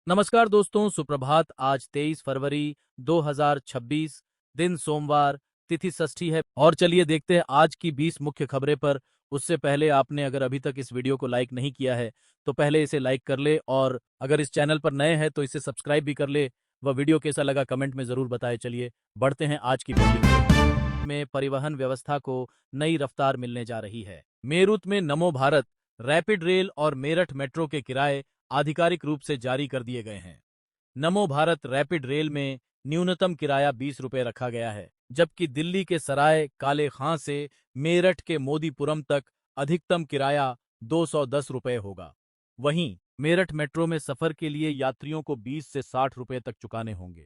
नमस्कार दोस्तों, सुप्रभात। आज 23 फरवरी 2026, दिन सोमवार, तिथि षष्ठी है। और चलिए देखते हैं आज की 20 मुख्य खबरें पर। उससे पहले आपने अगर अभी तक इस वीडियो को लाइक नहीं किया है तो पहले इसे लाइक कर ले, और अगर इस चैनल पर नए हैं तो इसे सब्सक्राइब भी कर ले। वह वीडियो कैसा लगा कमेंट में जरूर बताएं। चलिए बढ़ते हैं आज की पहली खबर में। परिवहन व्यवस्था को नई रफ्तार मिलने जा रही है। मेरठ में नमो भारत रैपिड रेल और मेरठ मेट्रो के किराए आधिकारिक रूप से जारी कर दिए गए हैं। नमो भारत रैपिड रेल में न्यूनतम किराया 20 रुपये रखा गया है, जबकि दिल्ली के सराय काले खां से मेरठ के मोदीपुरम तक अधिकतम किराया 210 रुपये होगा। वहीं मेरठ मेट्रो में सफर के लिए यात्रियों को 20 से 60 रुपये तक चुकाने होंगे।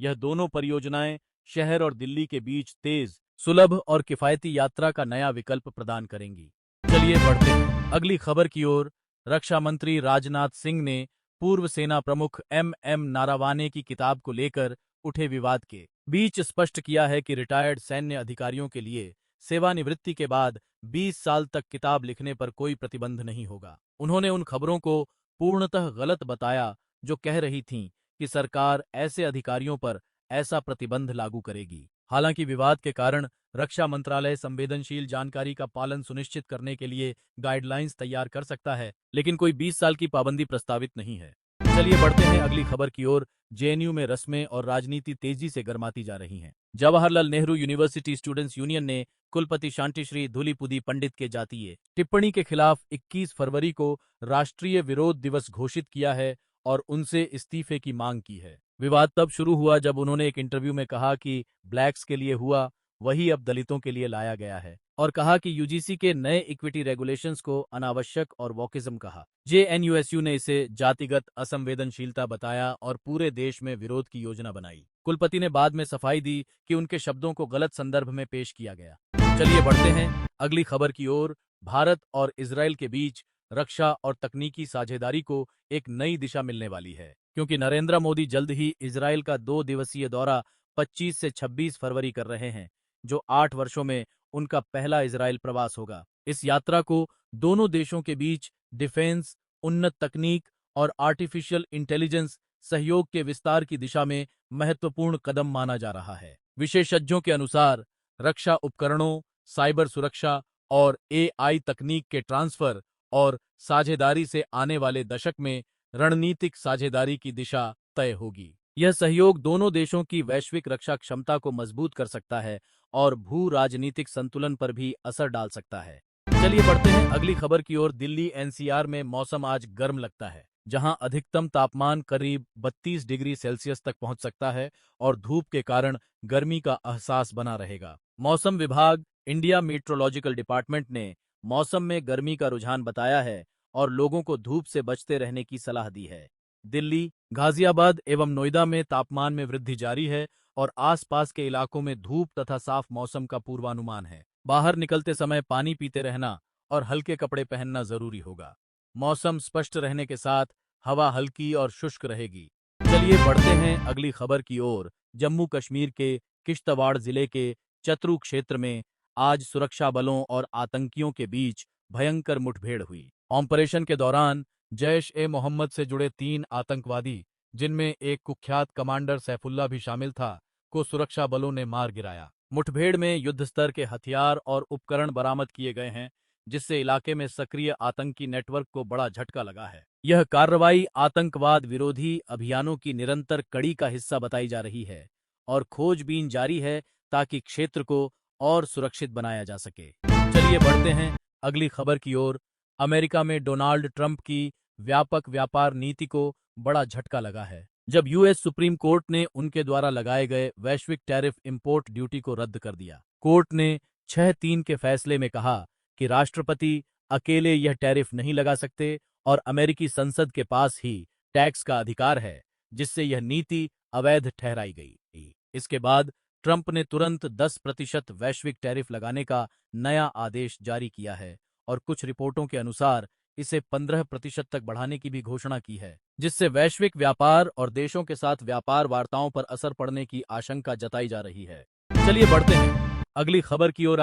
यह दोनों परियोजनाएं शहर और दिल्ली के बीच तेज, सुलभ और किफायती यात्रा का नया विकल्प प्रदान करेंगी। चलिए बढ़ते हैं अगली खबर की ओर। रक्षा मंत्री राजनाथ सिंह ने पूर्व सेना प्रमुख एम नारावाने की किताब को लेकर उठे विवाद के बीच स्पष्ट किया है कि रिटायर्ड सैन्य अधिकारियों के लिए सेवानिवृत्ति के बाद 20 साल तक किताब लिखने पर कोई प्रतिबंध नहीं होगा। उन्होंने उन खबरों को पूर्णतः गलत बताया जो कह रही थीं कि सरकार ऐसे अधिकारियों पर ऐसा प्रतिबंध लागू करेगी। हालांकि विवाद के कारण रक्षा मंत्रालय संवेदनशील जानकारी का पालन सुनिश्चित करने के लिए गाइडलाइंस तैयार कर सकता है, लेकिन कोई 20 साल की पाबंदी प्रस्तावित नहीं है। चलिए बढ़ते हैं अगली खबर की ओर। जेएनयू में रस्में और राजनीति तेजी से गर्माती जा रही हैं। Jawaharlal Nehru university students union ने कुलपति शांतिश्री धूलिपुदी पंडित के जातीय टिप्पणी के खिलाफ 21 फरवरी को राष्ट्रीय विरोध दिवस घोषित किया है और उनसे इस्तीफे की मांग की है। विवाद तब शुरू हुआ जब उन्होंने एक इंटरव्यू में कहा कि ब्लैक्स के लिए हुआ वही अब दलितों के लिए लाया गया है, और कहा कि यूजीसी के नए इक्विटी रेगुलेशंस को अनावश्यक और वोकिज्म कहा। जेएनयूएसयू ने इसे जातिगत असंवेदनशीलता बताया और पूरे देश में विरोध की योजना बनाई। कुलपति ने बाद में सफाई दी कि उनके शब्दों को गलत संदर्भ में पेश किया गया। चलिए बढ़ते हैं अगली खबर की ओर। भारत और इजरायल के बीच रक्षा और तकनीकी साझेदारी को एक नई दिशा मिलने वाली है, क्योंकि नरेंद्र मोदी जल्द ही इजरायल का 2 दिवसीय दौरा 25 से 26 फरवरी कर रहे हैं, जो 8 वर्षों में उनका पहला इजरायल प्रवास होगा। इस यात्रा को दोनों देशों के बीच डिफेंस, उन्नत तकनीक और आर्टिफिशियल इंटेलिजेंस सहयोग के विस्तार की दिशा में महत्वपूर्ण कदम माना जा रहा है। विशेषज्ञों के अनुसार रक्षा उपकरणों, साइबर सुरक्षा और एआई तकनीक के ट्रांसफर और साझेदारी से आने वाले दशक में रणनीतिक साझेदारी की दिशा तय होगी। यह सहयोग दोनों देशों की वैश्विक रक्षा क्षमता को मजबूत कर सकता है और भू राजनीतिक संतुलन पर भी असर डाल सकता है। चलिए बढ़ते हैं अगली खबर की ओर। दिल्ली एनसीआर में मौसम आज गर्म लगता है, जहां अधिकतम तापमान करीब 32 डिग्री सेल्सियस तक पहुंच सकता है और धूप के कारण गर्मी का एहसास बना रहेगा। मौसम विभाग, इंडिया मीट्रोलॉजिकल डिपार्टमेंट ने मौसम में गर्मी का रुझान बताया है और लोगों को धूप से बचते रहने की सलाह दी है। दिल्ली, गाजियाबाद एवं नोएडा में तापमान में वृद्धि जारी है और आसपास के इलाकों में धूप तथा साफ मौसम का पूर्वानुमान है। बाहर निकलते समय पानी पीते रहना और हल्के कपड़े पहनना जरूरी होगा। मौसम स्पष्ट रहने के साथ हवा हल्की और शुष्क रहेगी। चलिए बढ़ते हैं अगली खबर की ओर। जम्मू कश्मीर के किश्तवाड़ जिले के चतरू क्षेत्र में आज सुरक्षा बलों और आतंकियों के बीच भयंकर मुठभेड़ हुई। ऑपरेशन के दौरान जैश-ए-मोहम्मद से जुड़े 3 आतंकवादी, जिनमें एक कुख्यात कमांडर सैफुल्ला भी शामिल था, को सुरक्षा बलों ने मार गिराया। मुठभेड़ में युद्ध स्तर के हथियार और उपकरण बरामद किए गए हैं, जिससे इलाके में सक्रिय आतंकी नेटवर्क को बड़ा झटका लगा है। यह कार्रवाई आतंकवाद विरोधी अभियानों की निरंतर कड़ी का हिस्सा बताई जा रही है और खोजबीन जारी है ताकि क्षेत्र को और सुरक्षित बनाया जा सके। चलिए बढ़ते हैं अगली खबर की ओर। अमेरिका में डोनाल्ड ट्रंप की व्यापक व्यापार नीति को बड़ा झटका लगा है, जब यूएस सुप्रीम कोर्ट ने उनके द्वारा लगाए गए वैश्विक टैरिफ इंपोर्ट ड्यूटी को रद्द कर दिया। कोर्ट ने 6-3 के फैसले में कहा कि राष्ट्रपति अकेले यह टैरिफ नहीं लगा सकते और अमेरिकी संसद के पास ही टैक्स का अधिकार है, जिससे यह नीति अवैध ठहराई गई। इसके बाद ट्रंप ने तुरंत 10% वैश्विक टैरिफ लगाने का नया आदेश जारी किया है और कुछ रिपोर्टों के अनुसार इसे 15% तक बढ़ाने की भी घोषणा की है, जिससे वैश्विक व्यापार और देशों के साथ व्यापार वार्ताओं पर असर पड़ने की आशंका जताई जा रही है। चलिए बढ़ते हैं अगली खबर की ओर।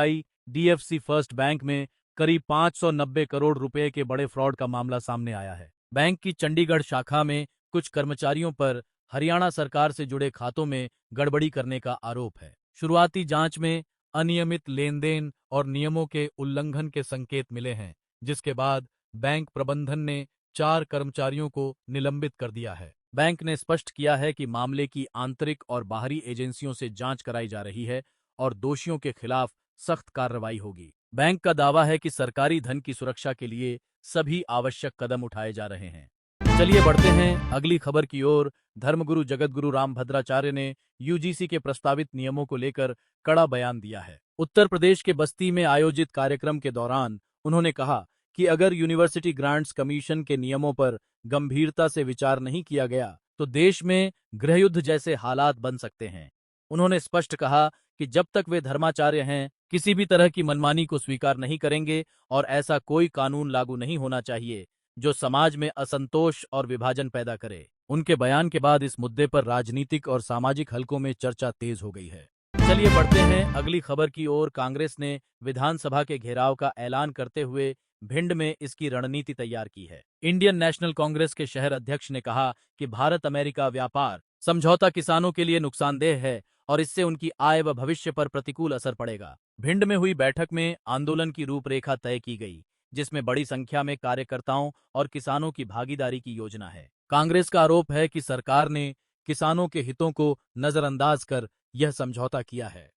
डीएफसी फर्स्ट बैंक में करीब 590 करोड़ रुपए के बड़े फ्रॉड का मामला सामने आया है। बैंक की चंडीगढ़ शाखा में कुछ कर्मचारियों पर हरियाणा सरकार से जुड़े खातों में गड़बड़ी करने का आरोप है। शुरुआती जांच में अनियमित लेन देन और नियमों के उल्लंघन के संकेत मिले हैं, जिसके बाद बैंक प्रबंधन ने 4 कर्मचारियों को निलंबित कर दिया है। बैंक ने स्पष्ट किया है कि मामले की आंतरिक और बाहरी एजेंसियों से जांच कराई जा रही है और दोषियों के खिलाफ सख्त कार्रवाई होगी। बैंक का दावा है कि सरकारी धन की सुरक्षा के लिए सभी आवश्यक कदम उठाए जा रहे हैं। चलिए बढ़ते हैं अगली खबर की ओर। धर्मगुरु जगतगुरु रामभद्राचार्य ने यूजीसी के प्रस्तावित नियमों को लेकर कड़ा बयान दिया है। उत्तर प्रदेश के बस्ती में आयोजित कार्यक्रम के दौरान उन्होंने कहा कि अगर यूनिवर्सिटी ग्रांट्स कमीशन के नियमों पर गंभीरता से विचार नहीं किया गया तो देश में गृहयुद्ध जैसे हालात बन सकते हैं। उन्होंने स्पष्ट कहा कि जब तक वे धर्माचार्य हैं, किसी भी तरह की मनमानी को स्वीकार नहीं करेंगे और ऐसा कोई कानून लागू नहीं होना चाहिए जो समाज में असंतोष और विभाजन पैदा करे। उनके बयान के बाद इस मुद्दे पर राजनीतिक और सामाजिक हलकों में चर्चा तेज हो गई है। चलिए बढ़ते हैं अगली खबर की ओर। कांग्रेस ने विधानसभा के घेराव का ऐलान करते हुए भिंड में इसकी रणनीति तैयार की है। इंडियन नेशनल कांग्रेस के शहर अध्यक्ष ने कहा कि भारत अमेरिका व्यापार समझौता किसानों के लिए नुकसानदेह है और इससे उनकी आय व भविष्य पर प्रतिकूल असर पड़ेगा। भिंड में हुई बैठक में आंदोलन की रूपरेखा तय की गई, जिसमें बड़ी संख्या में कार्यकर्ताओं और किसानों की भागीदारी की योजना है। कांग्रेस का आरोप है कि सरकार ने किसानों के हितों को नजरअंदाज कर यह समझौता किया है।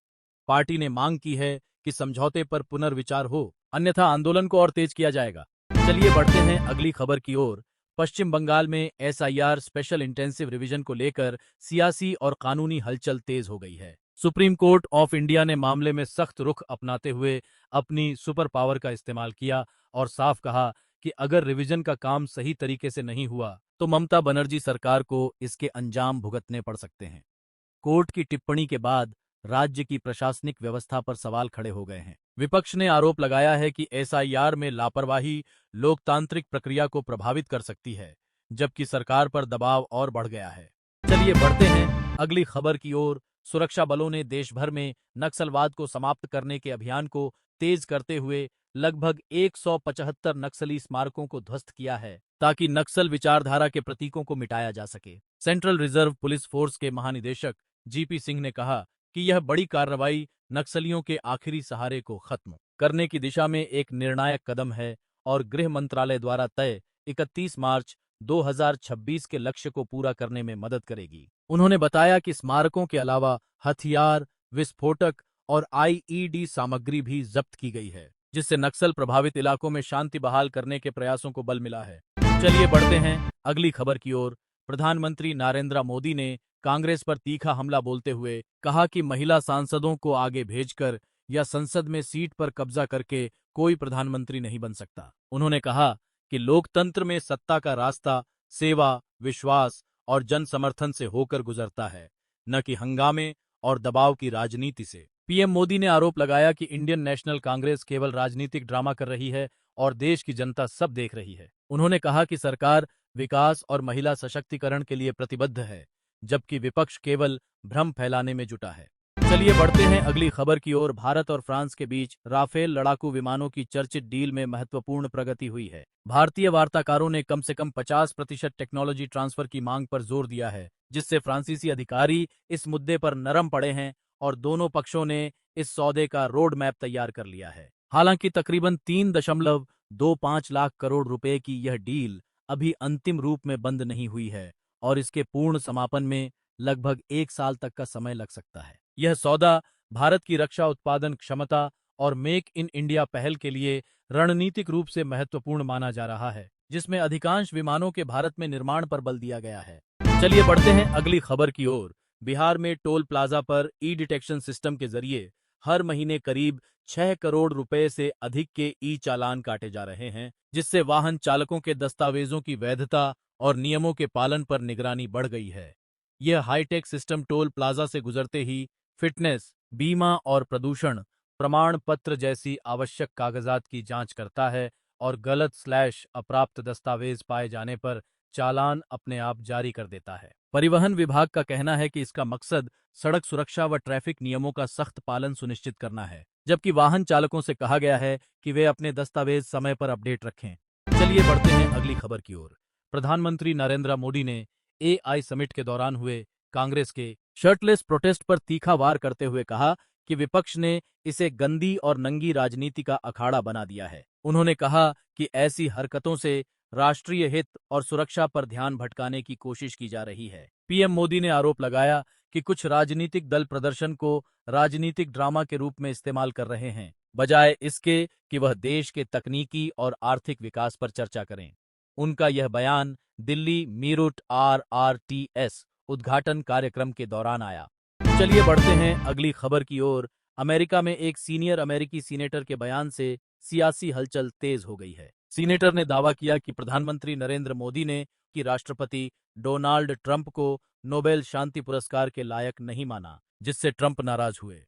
पार्टी ने मांग की है कि समझौते पर पुनर्विचार हो, अन्यथा आंदोलन को और तेज किया जाएगा। चलिए बढ़ते हैं अगली खबर की ओर। पश्चिम बंगाल में एसआईआर स्पेशल इंटेंसिव रिवीजन को लेकर सियासी और कानूनी हलचल तेज हो गई है। सुप्रीम कोर्ट ऑफ इंडिया ने मामले में सख्त रुख अपनाते हुए अपनी सुपर पावर का इस्तेमाल किया और साफ कहा कि अगर रिवीजन का काम सही तरीके से नहीं हुआ तो ममता बनर्जी सरकार को इसके अंजाम भुगतने पड़ सकते हैं। कोर्ट की टिप्पणी के बाद राज्य की प्रशासनिक व्यवस्था पर सवाल खड़े हो गए हैं। विपक्ष ने आरोप लगाया है कि एसआईआर में लापरवाही लोकतांत्रिक प्रक्रिया को प्रभावित कर सकती है, जबकि सरकार पर दबाव और बढ़ गया है। चलिए बढ़ते हैं अगली खबर की ओर। सुरक्षा बलों ने देश भर में नक्सलवाद को समाप्त करने के अभियान को तेज करते हुए लगभग 175 नक्सली स्मारकों को ध्वस्त किया है, ताकि नक्सल विचारधारा के प्रतीकों को मिटाया जा सके। सेंट्रल रिजर्व पुलिस फोर्स के महानिदेशक जीपी सिंह ने कहा कि यह बड़ी कार्रवाई नक्सलियों के आखिरी सहारे को खत्म करने की दिशा में एक निर्णायक कदम है और गृह मंत्रालय द्वारा तय 31 मार्च 2026 के लक्ष्य को पूरा करने में मदद करेगी। उन्होंने बताया कि स्मारकों के अलावा हथियार, विस्फोटक और आईईडी सामग्री भी जब्त की गई है, जिससे नक्सल प्रभावित इलाकों में शांति बहाल करने के प्रयासों को बल मिला है। चलिए बढ़ते हैं अगली खबर की ओर। प्रधानमंत्री नरेंद्र मोदी ने कांग्रेस पर तीखा हमला बोलते हुए कहा कि महिला सांसदों को आगे भेजकर या संसद में सीट पर कब्जा करके कोई प्रधानमंत्री नहीं बन सकता। उन्होंने कहा कि लोकतंत्र में सत्ता का रास्ता सेवा, विश्वास और जन समर्थन से होकर गुजरता है, न कि हंगामे और दबाव की राजनीति से। पीएम मोदी ने आरोप लगाया कि इंडियन नेशनल कांग्रेस केवल राजनीतिक ड्रामा कर रही है और देश की जनता सब देख रही है। उन्होंने कहा कि सरकार विकास और महिला सशक्तिकरण के लिए प्रतिबद्ध है, जबकि विपक्ष केवल भ्रम फैलाने में जुटा है। चलिए बढ़ते हैं अगली खबर की ओर। भारत और फ्रांस के बीच राफेल लड़ाकू विमानों की चर्चित डील में महत्वपूर्ण प्रगति हुई है। भारतीय वार्ताकारों ने कम से कम 50% टेक्नोलॉजी ट्रांसफर की मांग पर जोर दिया है, जिससे फ्रांसीसी अधिकारी इस मुद्दे पर नरम पड़े हैं और दोनों पक्षों ने इस सौदे का रोड मैप तैयार कर लिया है। हालांकि तकरीबन 3.25 लाख करोड़ रुपए की यह डील अभी अंतिम रूप में बंद नहीं हुई है और इसके पूर्ण समापन में लगभग 1 साल तक का समय लग सकता है। यह सौदा भारत की रक्षा उत्पादन क्षमता और मेक इन इंडिया पहल के लिए रणनीतिक रूप से महत्वपूर्ण माना जा रहा है, जिसमें अधिकांश विमानों के भारत में निर्माण पर बल दिया गया है। चलिए बढ़ते हैं अगली खबर की ओर। बिहार में टोल प्लाजा पर ई डिटेक्शन सिस्टम के जरिए हर महीने करीब 6 करोड़ रुपए से अधिक के ई चालान काटे जा रहे हैं, जिससे वाहन चालकों के दस्तावेजों की वैधता और नियमों के पालन पर निगरानी बढ़ गई है। यह हाईटेक सिस्टम टोल प्लाजा से गुजरते ही फिटनेस, बीमा और प्रदूषण प्रमाण पत्र जैसी आवश्यक कागजात की जांच करता है और गलत/अप्राप्त दस्तावेज पाए जाने पर चालान अपने आप जारी कर देता है। परिवहन विभाग का कहना है कि इसका मकसद सड़क सुरक्षा व ट्रैफिक नियमों का सख्त पालन सुनिश्चित करना है, जबकि वाहन चालकों से कहा गया है कि वे अपने दस्तावेज समय पर अपडेट रखें। चलिए बढ़ते हैं अगली खबर की ओर। प्रधानमंत्री नरेंद्र मोदी ने AI समिट के दौरान हुए कांग्रेस के शर्टलेस प्रोटेस्ट पर तीखा वार करते हुए कहा कि विपक्ष ने इसे गंदी और नंगी राजनीति का अखाड़ा बना दिया है। उन्होंने कहा कि ऐसी हरकतों से राष्ट्रीय हित और सुरक्षा पर ध्यान भटकाने की कोशिश की जा रही है। पीएम मोदी ने आरोप लगाया कि कुछ राजनीतिक दल प्रदर्शन को राजनीतिक ड्रामा के रूप में इस्तेमाल कर रहे हैं, बजाय इसके कि वह देश के तकनीकी और आर्थिक विकास पर चर्चा करें। उनका यह बयान दिल्ली मीरठ RRTS उद्घाटन कार्यक्रम के दौरान आया। चलिए बढ़ते हैं अगली खबर की ओर। अमेरिका में एक सीनियर अमेरिकी सीनेटर के बयान से सियासी हलचल तेज हो गई है। सीनेटर ने दावा किया कि प्रधानमंत्री नरेंद्र मोदी ने कि राष्ट्रपति डोनाल्ड ट्रंप को नोबेल शांति पुरस्कार के लायक नहीं माना, जिससे ट्रंप नाराज हुए।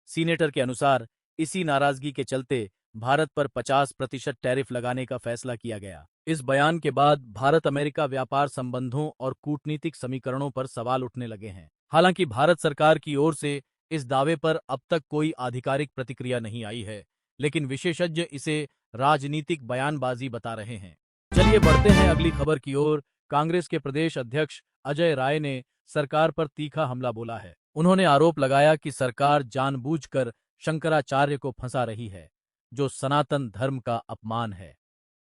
सीनेटर के अनुसार इसी नाराजगी के चलते भारत पर 50% टैरिफ लगाने का फैसला किया गया। इस बयान के बाद भारत अमेरिका व्यापार संबंधों और कूटनीतिक समीकरणों पर सवाल उठने लगे हैं। हालांकि भारत सरकार की ओर से इस दावे पर अब तक कोई आधिकारिक प्रतिक्रिया नहीं आई है, लेकिन विशेषज्ञ इसे राजनीतिक बयानबाजी बता रहे हैं। चलिए बढ़ते हैं अगली खबर की ओर। कांग्रेस के प्रदेश अध्यक्ष अजय राय ने सरकार पर तीखा हमला बोला है। उन्होंने आरोप लगाया कि सरकार जानबूझकर शंकराचार्य को फंसा रही है, जो सनातन धर्म का अपमान है।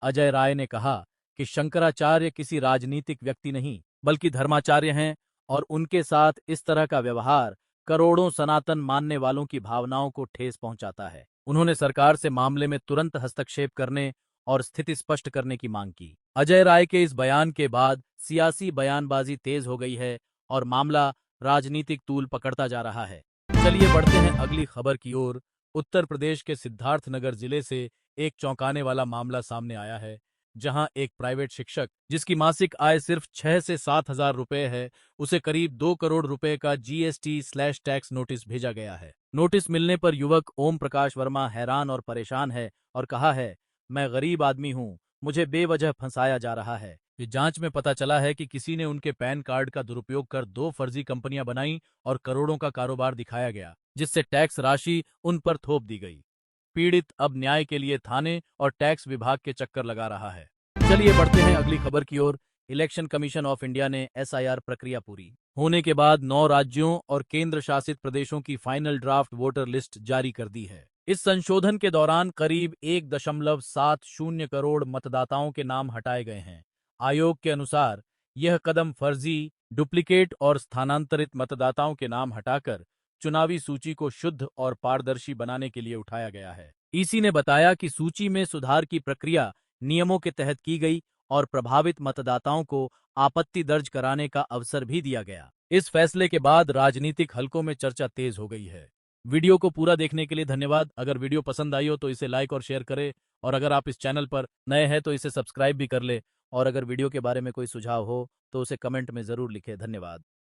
अजय राय ने कहा कि शंकराचार्य किसी राजनीतिक व्यक्ति नहीं, बल्कि धर्माचार्य हैं और उनके साथ इस तरह का व्यवहार करोड़ों सनातन मानने वालों की भावनाओं को ठेस पहुंचाता है। उन्होंने सरकार से मामले में तुरंत हस्तक्षेप करने और स्थिति स्पष्ट करने की मांग की। अजय राय के इस बयान के बाद सियासी बयानबाजी तेज हो गई है और मामला राजनीतिक तूल पकड़ता जा रहा है। चलिए बढ़ते हैं अगली खबर की ओर। उत्तर प्रदेश के सिद्धार्थनगर जिले से एक चौंकाने वाला मामला सामने आया है, जहां एक प्राइवेट शिक्षक, जिसकी मासिक आय सिर्फ 6 से 7 हजार रुपए है, उसे करीब 2 करोड़ रुपए का GST/टैक्स नोटिस भेजा गया है। नोटिस मिलने पर युवक ओम प्रकाश वर्मा हैरान और परेशान है और कहा है, मैं गरीब आदमी हूं, मुझे बेवजह फंसाया जा रहा है। ये जांच में पता चला है कि किसी ने उनके पैन कार्ड का दुरुपयोग कर 2 फर्जी कंपनियां बनाई और करोड़ों का कारोबार दिखाया गया, जिससे टैक्स राशि उन पर थोप दी गई। पीड़ित अब न्याय के लिए थाने और टैक्स विभाग के चक्कर लगा रहा है। चलिए बढ़ते हैं अगली खबर की ओर। इलेक्शन कमीशन ऑफ इंडिया ने SIR प्रक्रिया पूरी होने के बाद 9 राज्यों और केंद्र शासित प्रदेशों की फाइनल ड्राफ्ट वोटर लिस्ट जारी कर दी है। इस संशोधन के दौरान करीब 1.70 करोड़ मतदाताओं के नाम हटाए गए हैं। आयोग के अनुसार यह कदम फर्जी, डुप्लीकेट और स्थानांतरित मतदाताओं के नाम हटाकर चुनावी सूची को शुद्ध और पारदर्शी बनाने के लिए उठाया गया है। ईसी ने बताया कि सूची में सुधार की प्रक्रिया नियमों के तहत की गई और प्रभावित मतदाताओं को आपत्ति दर्ज कराने का अवसर भी दिया गया। इस फैसले के बाद राजनीतिक हलकों में चर्चा तेज हो गई है। वीडियो को पूरा देखने के लिए धन्यवाद। अगर वीडियो पसंद आई हो तो इसे लाइक और शेयर करें, और अगर आप इस चैनल पर नए हैं तो इसे सब्सक्राइब भी कर ले, और अगर वीडियो के बारे में कोई सुझाव हो तो उसे कमेंट में जरूर लिखें। धन्यवाद।